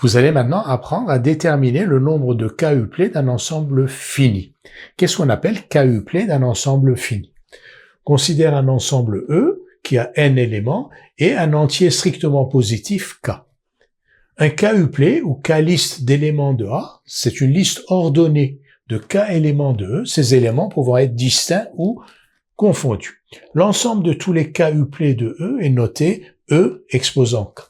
Vous allez maintenant apprendre à déterminer le nombre de k-uplets d'un ensemble fini. Qu'est-ce qu'on appelle k-uplets d'un ensemble fini? Considère un ensemble E qui a n éléments et un entier strictement positif k. Un k-uplet ou k-liste d'éléments de A, c'est une liste ordonnée de k éléments de E, ces éléments pouvant être distincts ou confondus. L'ensemble de tous les k-uplets de E est noté E exposant k.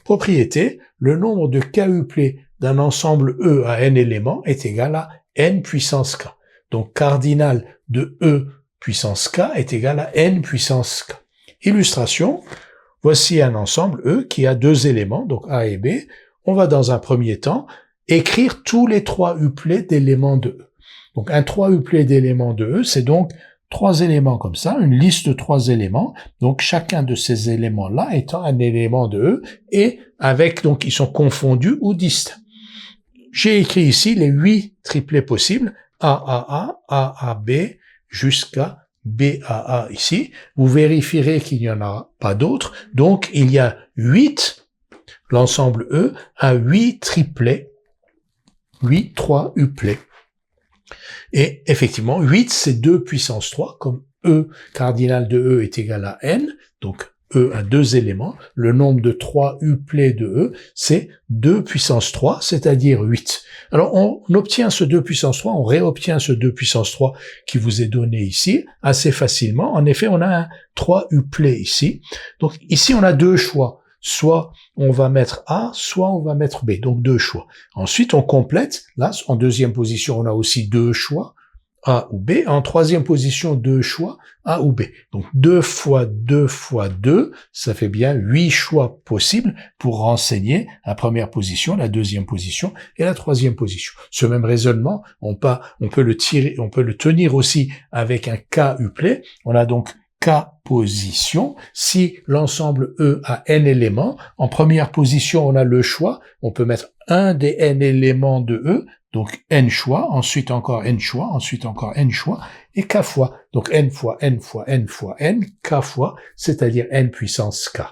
Propriété, le nombre de k-uplets d'un ensemble E à n éléments est égal à n puissance k. Donc cardinal de E puissance k est égal à n puissance k. Illustration, voici un ensemble E qui a deux éléments, donc A et B. On va dans un premier temps écrire tous les trois uplets d'éléments de E. Donc un 3 uplet d'éléments de E, c'est donc trois éléments comme ça, une liste de trois éléments. Donc chacun de ces éléments-là étant un élément de E et avec, donc ils sont confondus ou distincts. J'ai écrit ici les 8 triplets possibles, AAA, AAB, jusqu'à BAA ici. Vous vérifierez qu'il n'y en a pas d'autres. Donc, il y a 8, l'ensemble E, a 8 triplets, 8, 3 uplets. Et effectivement, 8, c'est 2 puissance 3, comme E, cardinal de E est égal à N, donc E a deux éléments. Le nombre de 3 uplets de E, c'est 2 puissance 3, c'est-à-dire 8. Alors, on obtient ce 2 puissance 3, on réobtient ce 2 puissance 3 qui vous est donné ici, assez facilement. En effet, on a un 3 uplets ici. Donc, ici, on a deux choix. Soit on va mettre A, soit on va mettre B. Donc, deux choix. Ensuite, on complète. Là, en deuxième position, on a aussi deux choix. A ou B. En troisième position, deux choix, A ou B. Donc 2 fois 2 fois 2, ça fait bien 8 choix possibles pour renseigner la première position, la deuxième position et la troisième position. Ce même raisonnement, on peut le tenir aussi avec un K uplet. On a donc K position. Si l'ensemble E a n éléments, en première position, on a le choix. On peut mettre un des n éléments de E, donc n choix, ensuite encore n choix, ensuite encore n choix, et k fois. Donc n fois n fois n fois n, k fois, c'est-à-dire n puissance k.